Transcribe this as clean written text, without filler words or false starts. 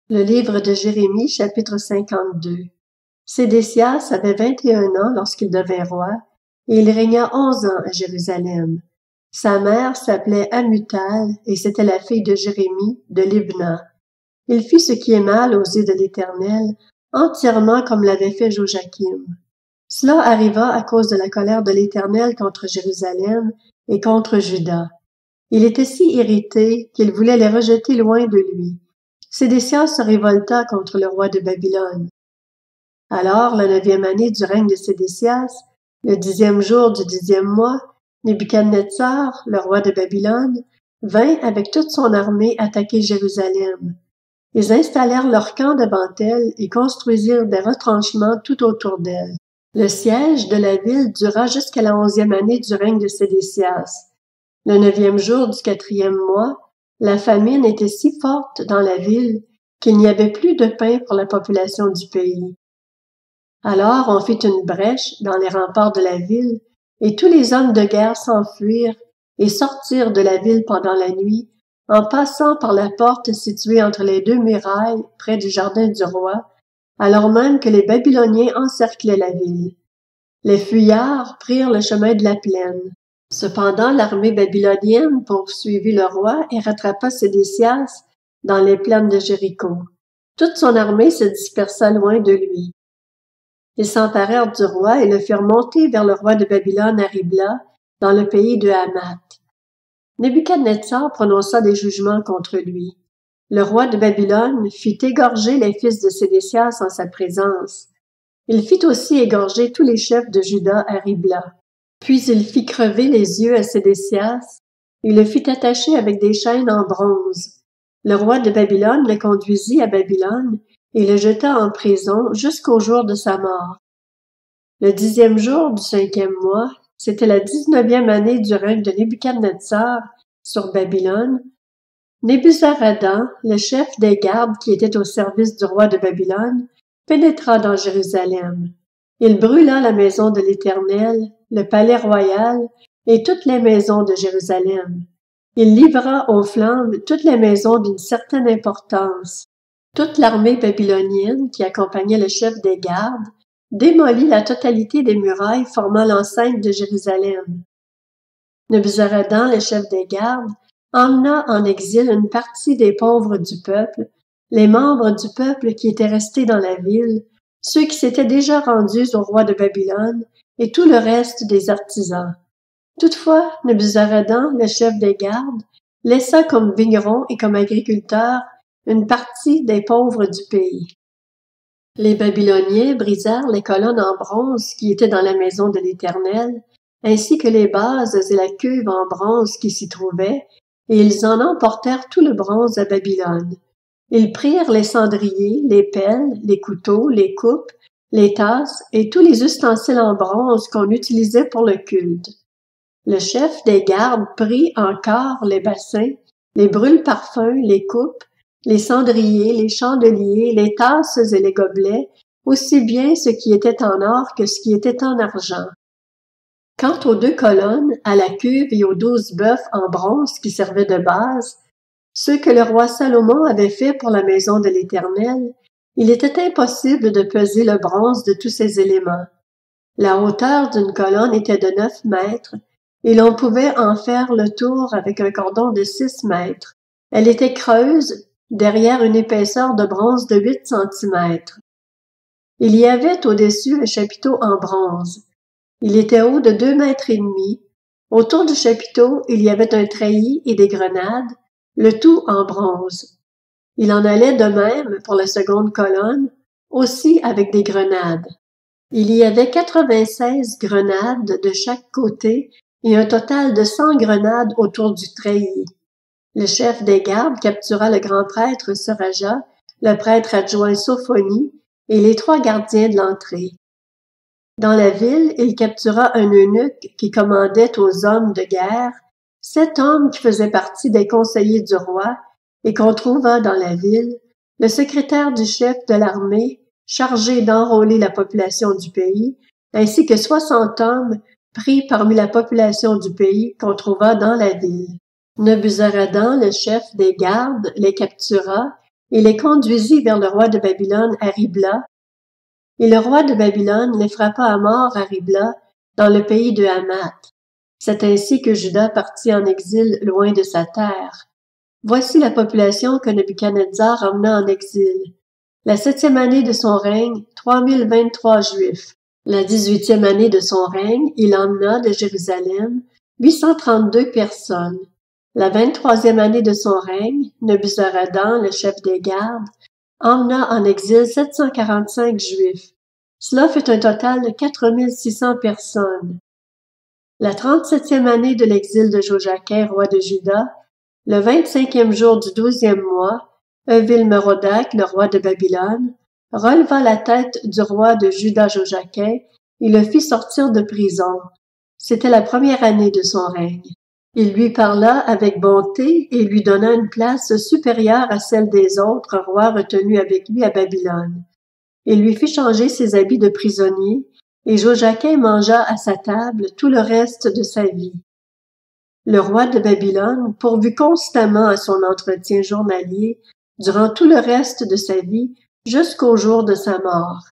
Le livre de Jérémie, chapitre 52. Sédécias avait 21 ans lorsqu'il devint roi, et il régna 11 ans à Jérusalem. Sa mère s'appelait Amutal, et c'était la fille de Jérémie, de Libna. Il fit ce qui est mal aux yeux de l'Éternel, entièrement comme l'avait fait Joachim. Cela arriva à cause de la colère de l'Éternel contre Jérusalem et contre Juda. Il était si irrité qu'il voulait les rejeter loin de lui. Sédécias se révolta contre le roi de Babylone. Alors, la 9e année du règne de Sédécias, le 10e jour du 10e mois, Nebuchadnezzar, le roi de Babylone, vint avec toute son armée attaquer Jérusalem. Ils installèrent leur camp devant elle et construisirent des retranchements tout autour d'elle. Le siège de la ville dura jusqu'à la 11e année du règne de Sédécias. Le 9e jour du 4e mois, la famine était si forte dans la ville qu'il n'y avait plus de pain pour la population du pays. Alors on fit une brèche dans les remparts de la ville, et tous les hommes de guerre s'enfuirent et sortirent de la ville pendant la nuit, en passant par la porte située entre les deux murailles près du jardin du roi, alors même que les Babyloniens encerclaient la ville. Les fuyards prirent le chemin de la plaine. Cependant, l'armée babylonienne poursuivit le roi et rattrapa Sédécias dans les plaines de Jéricho. Toute son armée se dispersa loin de lui. Ils s'emparèrent du roi et le firent monter vers le roi de Babylone à Ribla, dans le pays de Hamath. Nebuchadnezzar prononça des jugements contre lui. Le roi de Babylone fit égorger les fils de Sédécias en sa présence. Il fit aussi égorger tous les chefs de Juda à Ribla. Puis il fit crever les yeux à Sédécias, et le fit attacher avec des chaînes en bronze. Le roi de Babylone le conduisit à Babylone et le jeta en prison jusqu'au jour de sa mort. Le 10e jour du 5e mois, c'était la 19e année du règne de Nebuchadnezzar sur Babylone. Nebuzaradan, le chef des gardes qui était au service du roi de Babylone, pénétra dans Jérusalem. Il brûla la maison de l'Éternel, le palais royal et toutes les maisons de Jérusalem. Il livra aux flammes toutes les maisons d'une certaine importance. Toute l'armée babylonienne qui accompagnait le chef des gardes démolit la totalité des murailles formant l'enceinte de Jérusalem. Nebuzaradan, le chef des gardes, emmena en exil une partie des pauvres du peuple, les membres du peuple qui étaient restés dans la ville, ceux qui s'étaient déjà rendus au roi de Babylone, et tout le reste des artisans. Toutefois, Nebuzaradan, le chef des gardes, laissa comme vignerons et comme agriculteurs une partie des pauvres du pays. Les Babyloniens brisèrent les colonnes en bronze qui étaient dans la maison de l'Éternel, ainsi que les bases et la cuve en bronze qui s'y trouvaient, et ils en emportèrent tout le bronze à Babylone. Ils prirent les cendriers, les pelles, les couteaux, les coupes, les tasses et tous les ustensiles en bronze qu'on utilisait pour le culte. Le chef des gardes prit encore les bassins, les brûle-parfums, les coupes, les cendriers, les chandeliers, les tasses et les gobelets, aussi bien ce qui était en or que ce qui était en argent. Quant aux 2 colonnes, à la cuve et aux 12 bœufs en bronze qui servaient de base, ceux que le roi Salomon avait fait pour la maison de l'Éternel, il était impossible de peser le bronze de tous ces éléments. La hauteur d'une colonne était de 9 mètres, et l'on pouvait en faire le tour avec un cordon de 6 mètres. Elle était creuse, derrière une épaisseur de bronze de 8 centimètres. Il y avait au-dessus un chapiteau en bronze. Il était haut de 2 mètres et demi. Autour du chapiteau, il y avait un treillis et des grenades, le tout en bronze. Il en allait de même pour la seconde colonne, aussi avec des grenades. Il y avait 96 grenades de chaque côté et un total de 100 grenades autour du treillis. Le chef des gardes captura le grand prêtre Seraja, le prêtre adjoint Sophonie et les 3 gardiens de l'entrée. Dans la ville, il captura un eunuque qui commandait aux hommes de guerre, 7 hommes qui faisaient partie des conseillers du roi et qu'on trouva dans la ville, le secrétaire du chef de l'armée, chargé d'enrôler la population du pays, ainsi que 60 hommes pris parmi la population du pays qu'on trouva dans la ville. Nebuzaradan, le chef des gardes, les captura et les conduisit vers le roi de Babylone à Ribla. Et le roi de Babylone les frappa à mort à Ribla, dans le pays de Hamath. C'est ainsi que Juda partit en exil loin de sa terre. Voici la population que Nebuchadnezzar emmena en exil. La 7e année de son règne, 3023 Juifs. La 18e année de son règne, il emmena de Jérusalem 832 personnes. La 23e année de son règne, Nebuzaradan, le chef des gardes, emmena en exil 745 Juifs. Cela fait un total de 4600 personnes. La 37e année de l'exil de Joachim, roi de Juda, le 25e jour du 12e mois, Evil-Merodach, le roi de Babylone, releva la tête du roi de Juda Joachim et le fit sortir de prison. C'était la première année de son règne. Il lui parla avec bonté et lui donna une place supérieure à celle des autres rois retenus avec lui à Babylone. Il lui fit changer ses habits de prisonnier, et Joachim mangea à sa table tout le reste de sa vie. Le roi de Babylone pourvut constamment à son entretien journalier durant tout le reste de sa vie jusqu'au jour de sa mort.